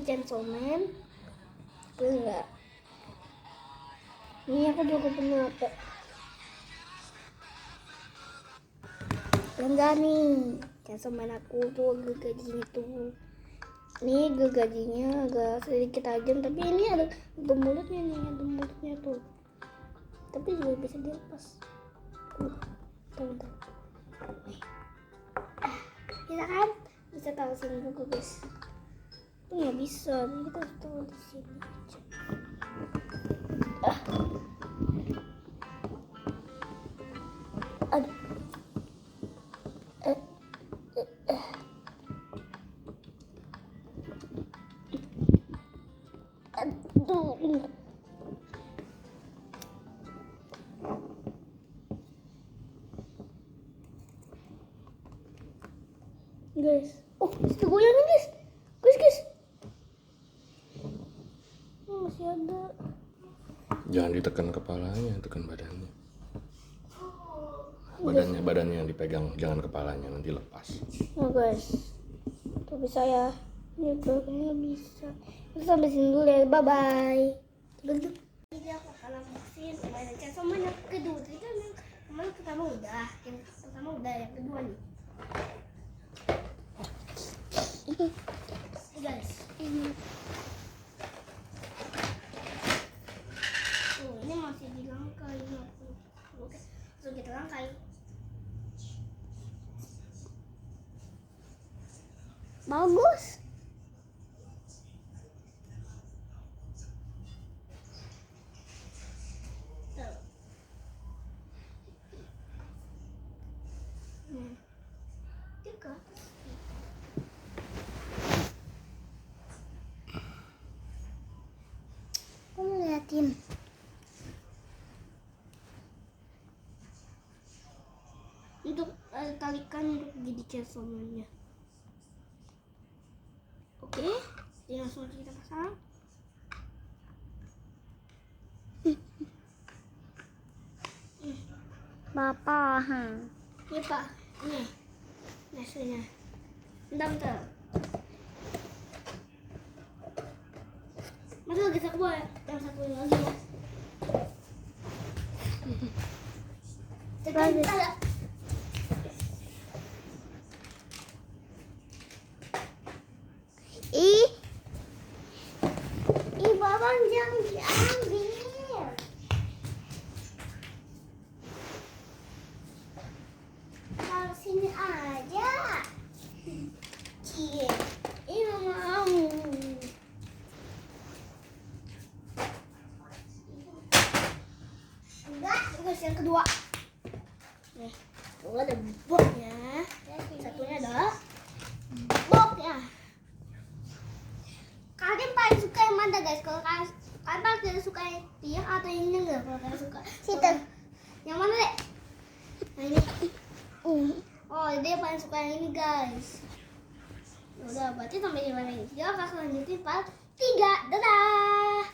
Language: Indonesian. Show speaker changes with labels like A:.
A: Chainsaw Man. Enggak. Ini aku juga punya apa? Enggak nih. Chainsaw Man aku tuh gergajinya tuh. Ini gergajinya agak sedikit tajam, tapi ini ada mulutnya nih, ada mulutnya tuh. Tapi juga bisa dilepas. Bentar. Bisa kan? Bisa taruh sini juga guys. Itu nggak bisa, jadi kita harus taruh di sini aja. Aduh. Aduh. Guys, oh bisa goyang nih guys. Oh, masih ada.
B: Jangan ditekan kepalanya, tekan badannya. Badannya yang dipegang, jangan kepalanya, nanti lepas.
A: Oh guys, tuh bisa ya. Ini belakangnya bisa. Kita sampai sini dulu ya, bye bye. Jadi aku akan unboxing mainan Chainsaw Man yang kedua. Tadi kan yang pertama udah, yang kedua nih. Guys, ini masih dirangkai. Oke, langsung kita rangkai. Bagus. Kamu liatin. Untuk talikan untuk jadi Chainsaw Man-nya. Oke, jadi langsung kita pasang.
C: Bapak,
A: Ini Pak, ini nasinya. Bentar. Masa lagi satu yang satu lagi ya. Tekan ada.
C: Babang jangan diambil. Taruh sini aja. Cie, ini mau.
A: Enggak, guys yang kedua. Nih, tuh ada boxnya. Satunya ada boxnya. Kalian paling suka yang mana guys? Kalau kalian paling suka yang tiang atau yang ini enggak? Kalau kalian suka
C: Situ.
A: Yang mana deh? Nah ini. Oh dia paling suka yang ini guys. Udah berarti sampai di mana ini? Kita akan lanjutin part 3. Dadah.